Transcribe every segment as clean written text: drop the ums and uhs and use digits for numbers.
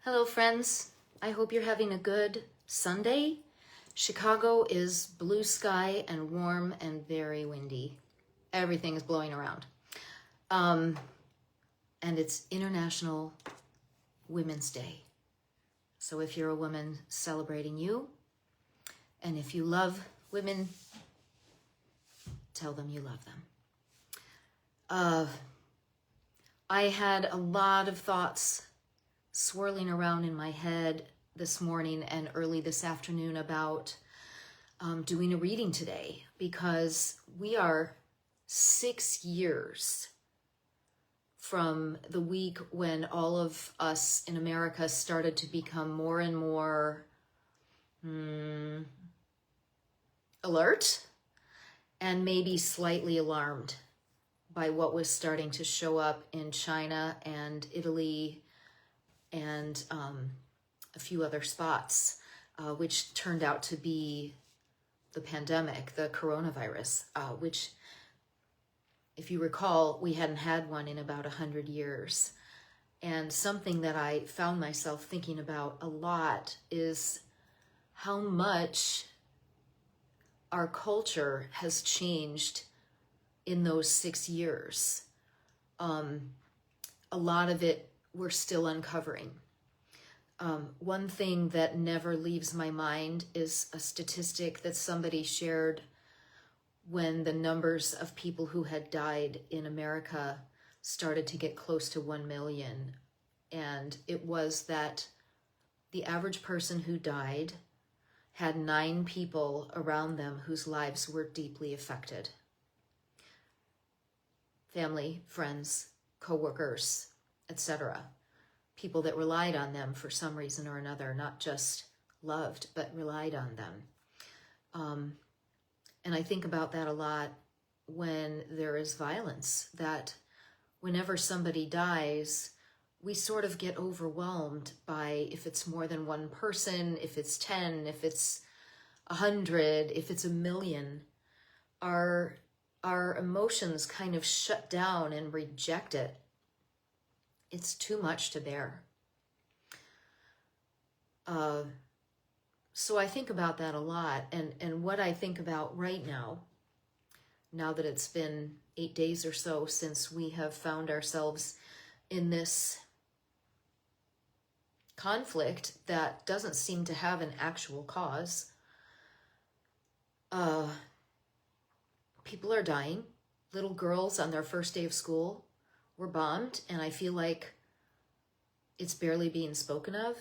Hello, friends. I hope you're having a good Sunday. Chicago is blue sky and warm and very windy. Everything is blowing around. And it's International Women's Day. So if you're a woman, celebrating you. And if you love women, tell them you love them. I had a lot of thoughts swirling around in my head this morning and early this afternoon about doing a reading today, because we are 6 years from the week when all of us in America started to become more and more alert and maybe slightly alarmed by what was starting to show up in China and Italy and a few other spots, which turned out to be the pandemic, the coronavirus, which, if you recall, we hadn't had one in about 100 years. And something that I found myself thinking about a lot is how much our culture has changed in those 6 years. A lot of it we're still uncovering. One thing that never leaves my mind is a statistic that somebody shared when the numbers of people who had died in America started to get close to 1 million. And it was that the average person who died had 9 people around them whose lives were deeply affected. Family, friends, co-workers, etc. People that relied on them for some reason or another, not just loved, but relied on them. And I think about that a lot when there is violence, that whenever somebody dies, we sort of get overwhelmed by, if it's more than one person, if it's 10, if it's 100, if it's 1 million, our emotions kind of shut down and reject it. It's too much to bear. So I think about that a lot. And what I think about right now that it's been 8 days or so since we have found ourselves in this conflict that doesn't seem to have an actual cause. People are dying. Little girls on their first day of school were bombed, and I feel like it's barely being spoken of.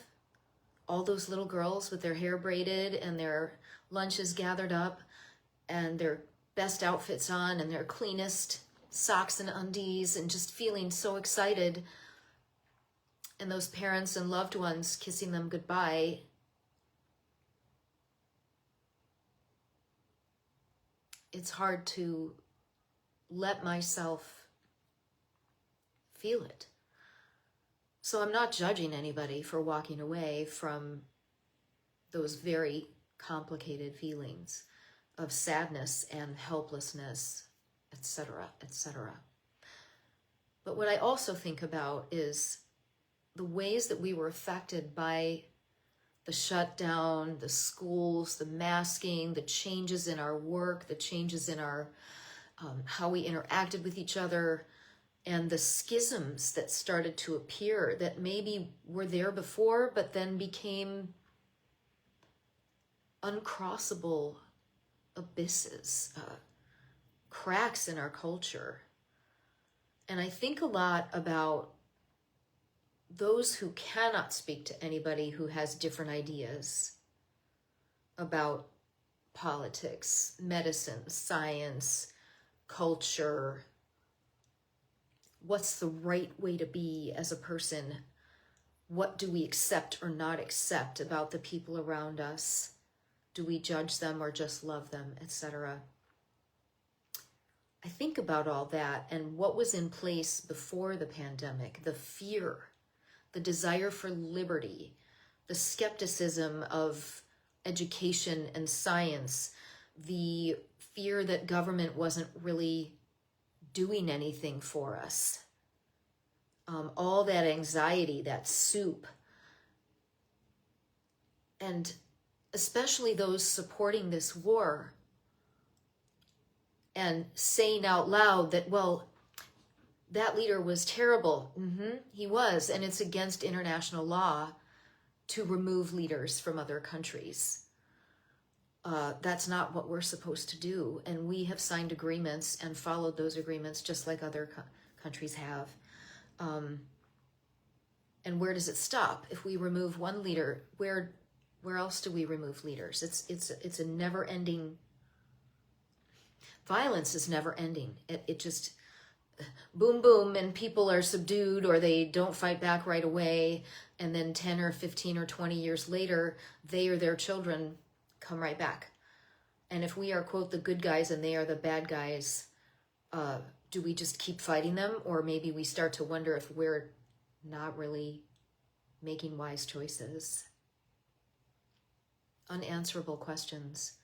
All those little girls with their hair braided and their lunches gathered up and their best outfits on and their cleanest socks and undies and just feeling so excited. And those parents and loved ones kissing them goodbye. It's hard to let myself feel it. So I'm not judging anybody for walking away from those very complicated feelings of sadness and helplessness, etc., etc. But what I also think about is the ways that we were affected by the shutdown, the schools, the masking, the changes in our work, the changes in our how we interacted with each other, and the schisms that started to appear that maybe were there before, but then became uncrossable abysses, cracks in our culture. And I think a lot about those who cannot speak to anybody who has different ideas about politics, medicine, science, culture. What's the right way to be as a person? What do we accept or not accept about the people around us? Do we judge them or just love them, etc.? I think about all that and what was in place before the pandemic, the fear, the desire for liberty, the skepticism of education and science, the fear that government wasn't really doing anything for us. All that anxiety, that soup And especially those supporting this war, and saying out loud that, well, that leader was terrible. He was, and it's against international law to remove leaders from other countries. That's not what we're supposed to do. And we have signed agreements and followed those agreements just like other countries have. And where does it stop? If we remove one leader, where else do we remove leaders? It's a never-ending, violence is never ending. It just boom, boom, and people are subdued, or they don't fight back right away. And then 10 or 15 or 20 years later, they or their children come right back. And if we are, quote, the good guys and they are the bad guys, do we just keep fighting them? Or maybe we start to wonder if we're not really making wise choices. Unanswerable questions.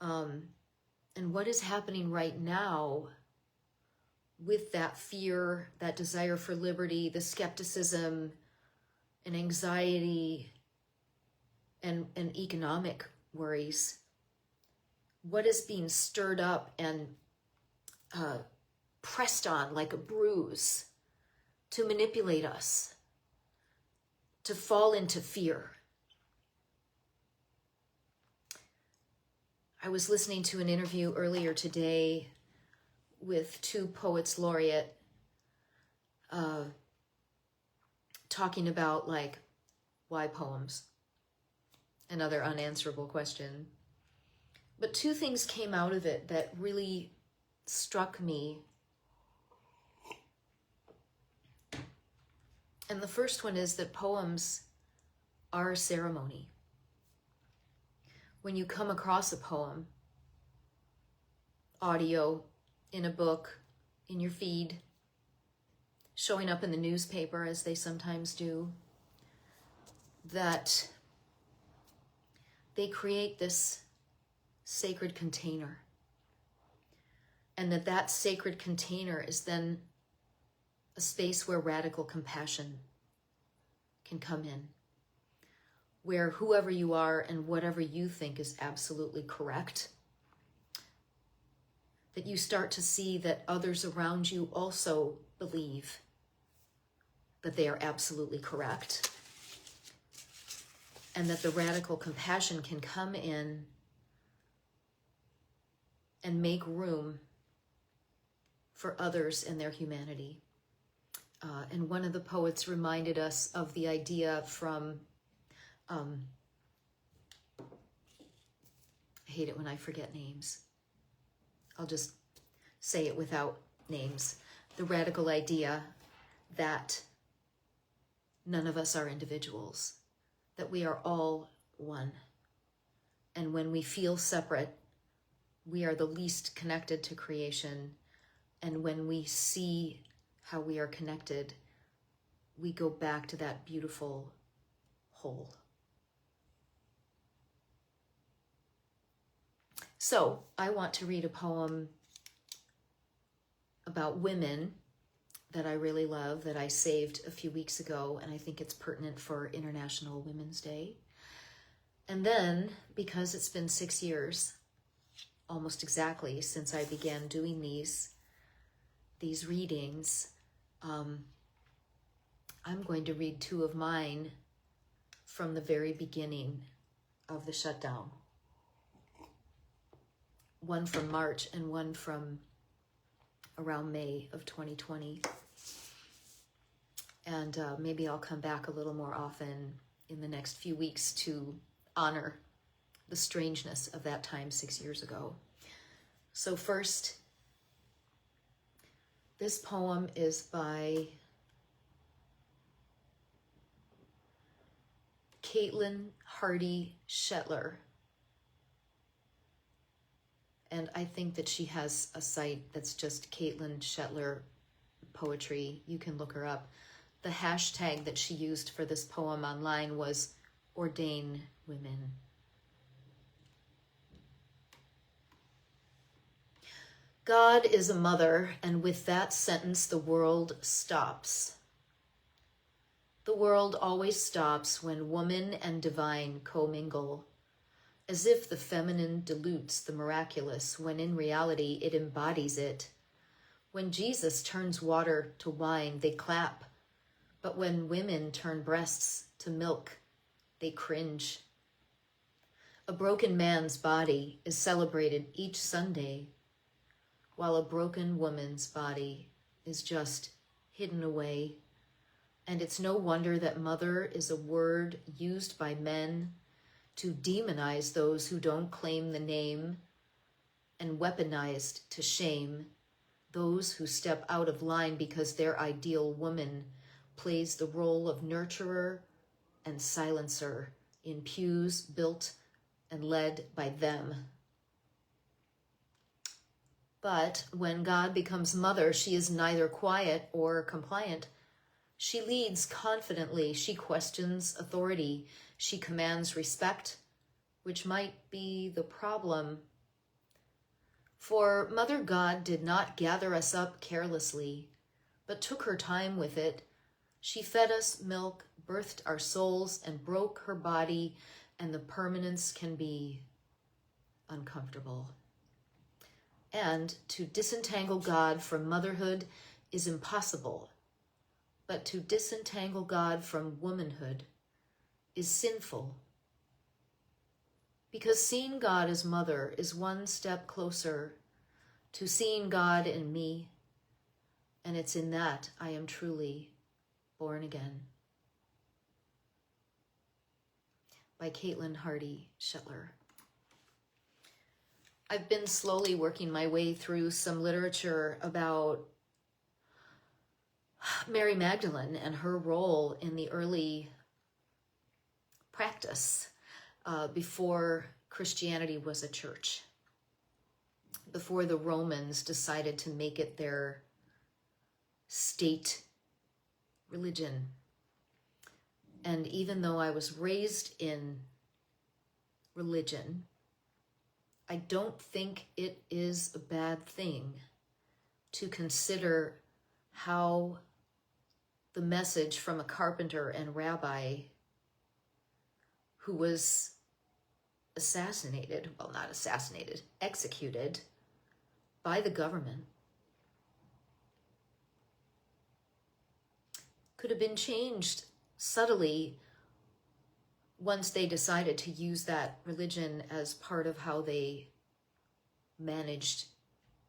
And what is happening right now with that fear, that desire for liberty, the skepticism and anxiety and economic worries? What is being stirred up and pressed on like a bruise to manipulate us, to fall into fear? I was listening to an interview earlier today with 2 poets laureate talking about, like, why poems? Another unanswerable question. But 2 things came out of it that really struck me. And the first one is that poems are a ceremony. When you come across a poem, audio, in a book, in your feed, showing up in the newspaper as they sometimes do, that they create this sacred container. And that sacred container is then a space where radical compassion can come in, where whoever you are and whatever you think is absolutely correct, that you start to see that others around you also believe that they are absolutely correct, and that the radical compassion can come in and make room for others and their humanity. And one of the poets reminded us of the idea from, I hate it when I forget names. I'll just say it without names. The radical idea that none of us are individuals, that we are all one. And when we feel separate, we are the least connected to creation. And when we see how we are connected, we go back to that beautiful whole. So I want to read a poem about women that I really love, that I saved a few weeks ago, and I think it's pertinent for International Women's Day. And then, because it's been 6 years, almost exactly, since I began doing these readings, I'm going to read 2 of mine from the very beginning of the shutdown. One from March and one from around May of 2020. And maybe I'll come back a little more often in the next few weeks to honor the strangeness of that time 6 years ago. So first, this poem is by Kaitlin Hardy Shetler. And I think that she has a site that's just Kaitlin Shetler Poetry. You can look her up. The hashtag that she used for this poem online was Ordain Women. God is a mother, and with that sentence the world stops. The world always stops when woman and divine commingle, as if the feminine dilutes the miraculous when in reality it embodies it. When Jesus turns water to wine, they clap, but when women turn breasts to milk, they cringe. A broken man's body is celebrated each Sunday, while a broken woman's body is just hidden away. And it's no wonder that mother is a word used by men to demonize those who don't claim the name, and weaponized to shame those who step out of line because their ideal woman plays the role of nurturer and silencer in pews built and led by them. But when God becomes mother, she is neither quiet or compliant. She leads confidently. She questions authority. She commands respect, which might be the problem. For Mother God did not gather us up carelessly, but took her time with it. She fed us milk, birthed our souls, and broke her body, and the permanence can be uncomfortable. And to disentangle God from motherhood is impossible, but to disentangle God from womanhood is sinful. Because seeing God as mother is one step closer to seeing God in me, and it's in that I am truly born again. By Kaitlin Hardy Shetler. I've been slowly working my way through some literature about Mary Magdalene and her role in the early practice before Christianity was a church, before the Romans decided to make it their state religion. And even though I was raised in religion, I don't think it is a bad thing to consider how the message from a carpenter and rabbi who was executed by the government could have been changed subtly once they decided to use that religion as part of how they managed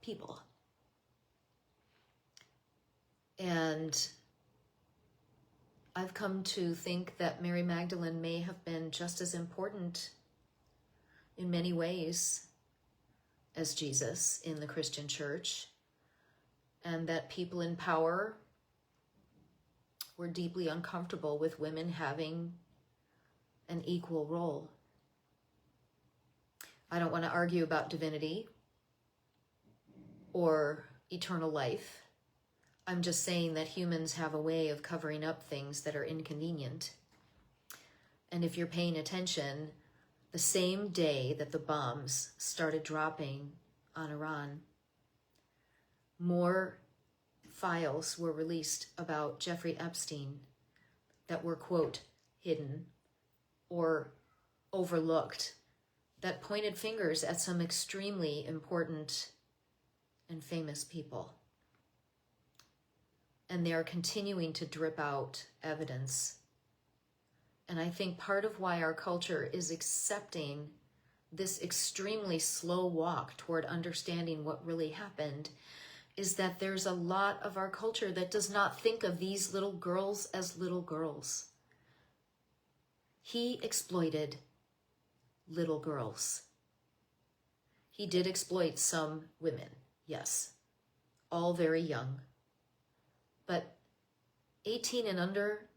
people. And I've come to think that Mary Magdalene may have been just as important in many ways as Jesus in the Christian church, and that people in power were deeply uncomfortable with women having an equal role. I don't want to argue about divinity or eternal life. I'm just saying that humans have a way of covering up things that are inconvenient. And if you're paying attention, the same day that the bombs started dropping on Iran, more files were released about Jeffrey Epstein that were, quote, hidden or overlooked, that pointed fingers at some extremely important and famous people. And they are continuing to drip out evidence. And I think part of why our culture is accepting this extremely slow walk toward understanding what really happened is that there's a lot of our culture that does not think of these little girls as little girls. He exploited little girls. He did exploit some women, yes, all very young. But 18 and under,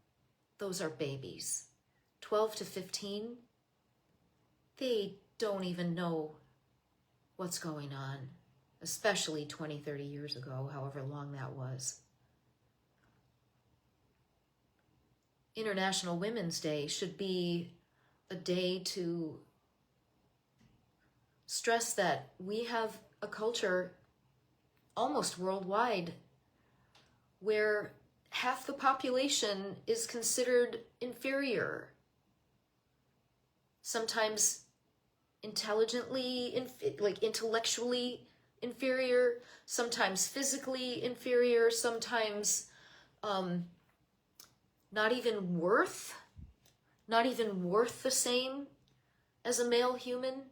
those are babies. 12 to 15, they don't even know what's going on, especially 20, 30 years ago, however long that was. International Women's Day should be a day to stress that we have a culture almost worldwide where half the population is considered inferior. Sometimes intelligently, like intellectually inferior, sometimes physically inferior, sometimes not even worth the same as a male human,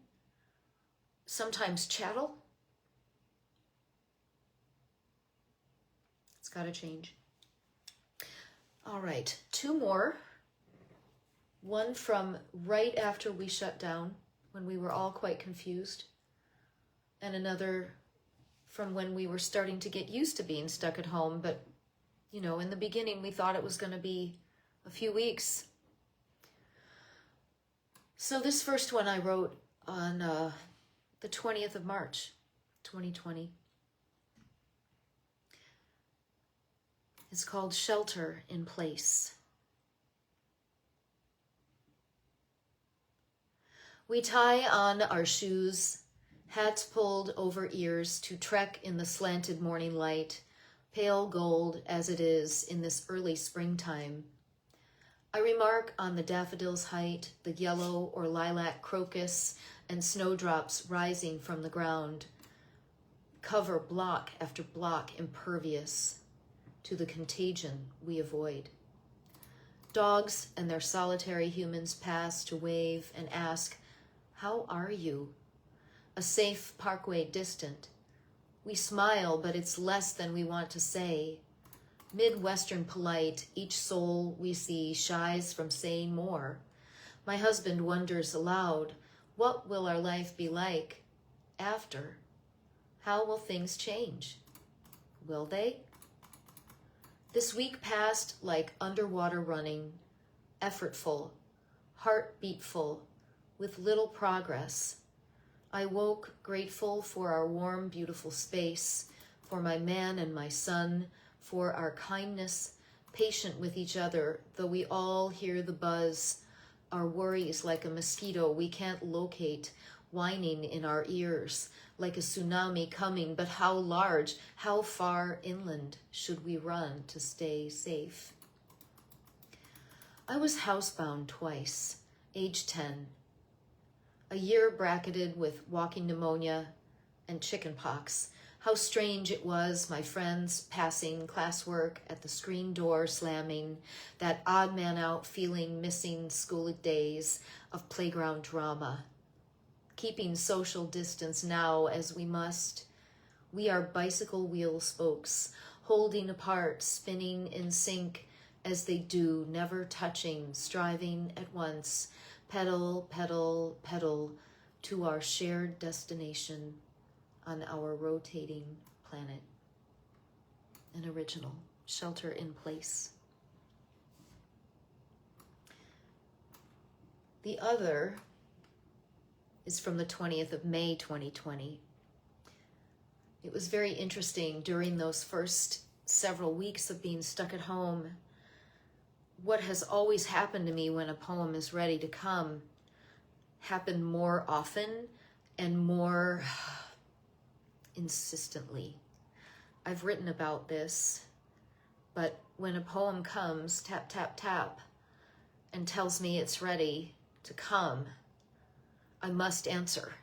sometimes chattel. It's got to change. All right, two more. One from right after we shut down, when we were all quite confused, and another from when we were starting to get used to being stuck at home. But, you know, in the beginning, we thought it was going to be a few weeks. So this first one I wrote on the 20th of March, 2020. It's called Shelter in Place. We tie on our shoes, hats pulled over ears, to trek in the slanted morning light, pale gold as it is in this early springtime. I remark on the daffodil's height, the yellow or lilac crocus, and snowdrops rising from the ground, cover block after block impervious to the contagion we avoid. Dogs and their solitary humans pass to wave and ask, "How are you?" A safe parkway distant. We smile, but it's less than we want to say. Midwestern polite, each soul we see shies from saying more. My husband wonders aloud, what will our life be like after? How will things change? Will they? This week passed like underwater running, effortful, heartbeatful, with little progress. I woke grateful for our warm, beautiful space, for my man and my son, for our kindness, patient with each other, though we all hear the buzz, our worries like a mosquito we can't locate, whining in our ears, like a tsunami coming, but how large, how far inland should we run to stay safe? I was housebound twice, age 10. A year bracketed with walking pneumonia and chickenpox. How strange it was, my friends passing classwork at the screen door slamming, that odd man out feeling missing school days of playground drama. Keeping social distance now as we must. We are bicycle wheel spokes, holding apart, spinning in sync as they do, never touching, striving at once, pedal, pedal, pedal, to our shared destination on our rotating planet. An original, Shelter in Place. The other is from the 20th of May, 2020. It was very interesting during those first several weeks of being stuck at home. What has always happened to me when a poem is ready to come happened more often and more insistently. I've written about this, but when a poem comes, tap, tap, tap, and tells me it's ready to come, I must answer.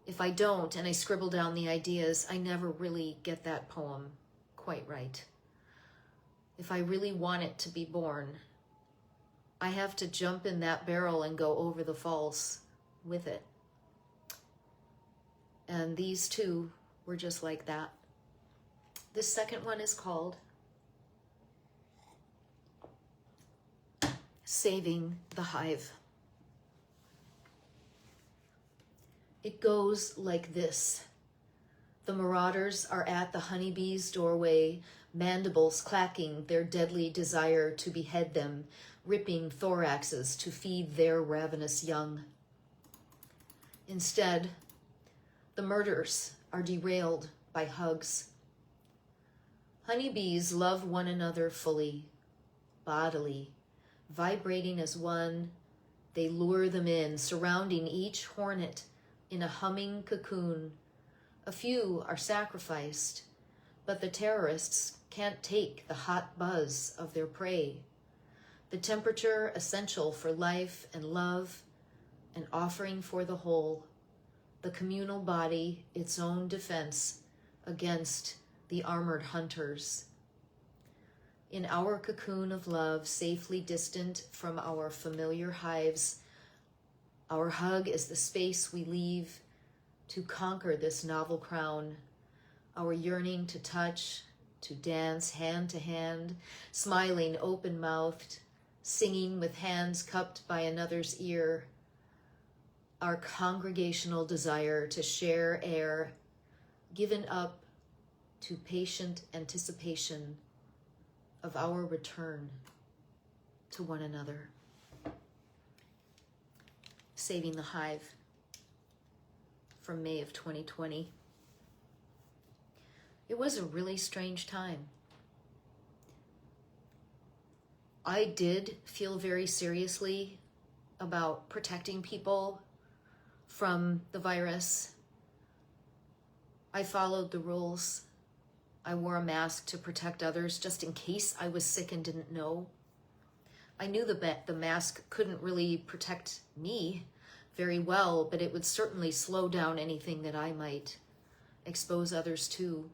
If I don't, and I scribble down the ideas, I never really get that poem quite right. If I really want it to be born, I have to jump in that barrel and go over the falls with it. And these two were just like that. This second one is called Saving the Hive. It goes like this. The marauders are at the honeybee's doorway, mandibles clacking their deadly desire to behead them, ripping thoraxes to feed their ravenous young. Instead, the murders are derailed by hugs. Honeybees love one another fully, bodily, vibrating as one. They lure them in, surrounding each hornet in a humming cocoon. A few are sacrificed, But the terrorists can't take the hot buzz of their prey, the temperature essential for life and love, an offering for the whole, the communal body, its own defense against the armored hunters. In our cocoon of love, safely distant from our familiar hives, our hug is the space we leave to conquer this novel crown, our yearning to touch, to dance hand to hand, smiling open-mouthed, singing with hands cupped by another's ear, our congregational desire to share air, given up to patient anticipation of our return to one another. Saving the Hive from May of 2020. It was a really strange time. I did feel very seriously about protecting people from the virus. I followed the rules. I wore a mask to protect others just in case I was sick and didn't know. I knew the mask couldn't really protect me very well, but it would certainly slow down anything that I might expose others to.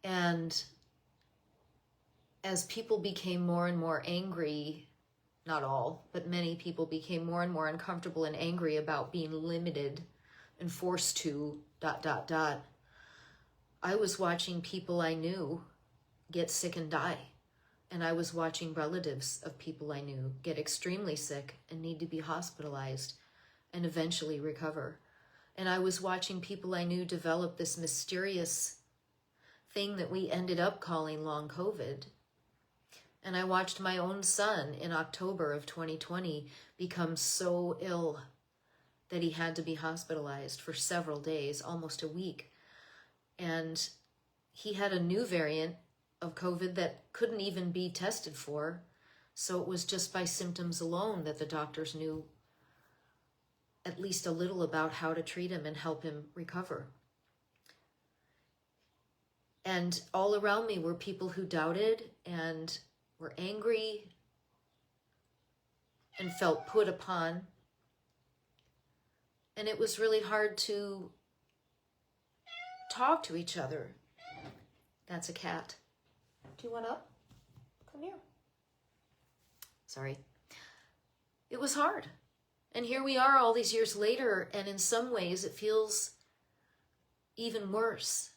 And as people became more and more angry, not all, but many people became more and more uncomfortable and angry about being limited and forced to ... I was watching people I knew get sick and die. And I was watching relatives of people I knew get extremely sick and need to be hospitalized and eventually recover. And I was watching people I knew develop this mysterious thing that we ended up calling long COVID. And I watched my own son in October of 2020 become so ill that he had to be hospitalized for several days, almost a week. And he had a new variant of COVID that couldn't even be tested for. So it was just by symptoms alone that the doctors knew at least a little about how to treat him and help him recover. And all around me were people who doubted and were angry and felt put upon. And it was really hard to talk to each other. That's a cat. Do you want up? Come here. Sorry. It was hard. And here we are all these years later, and in some ways it feels even worse.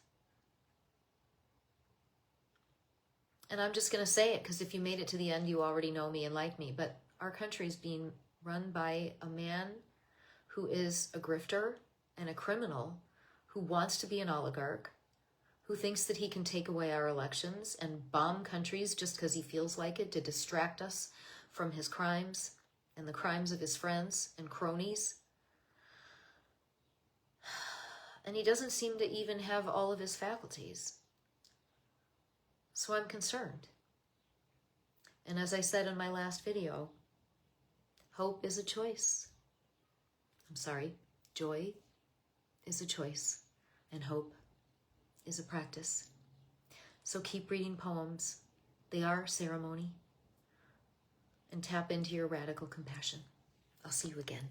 And I'm just going to say it because if you made it to the end, you already know me and like me. But our country is being run by a man who is a grifter and a criminal who wants to be an oligarch, who thinks that he can take away our elections and bomb countries just because he feels like it to distract us from his crimes and the crimes of his friends and cronies. And he doesn't seem to even have all of his faculties. So I'm concerned. And as I said in my last video, hope is a choice. I'm sorry, joy is a choice, and hope is a practice. So keep reading poems. They are ceremony. And tap into your radical compassion. I'll see you again.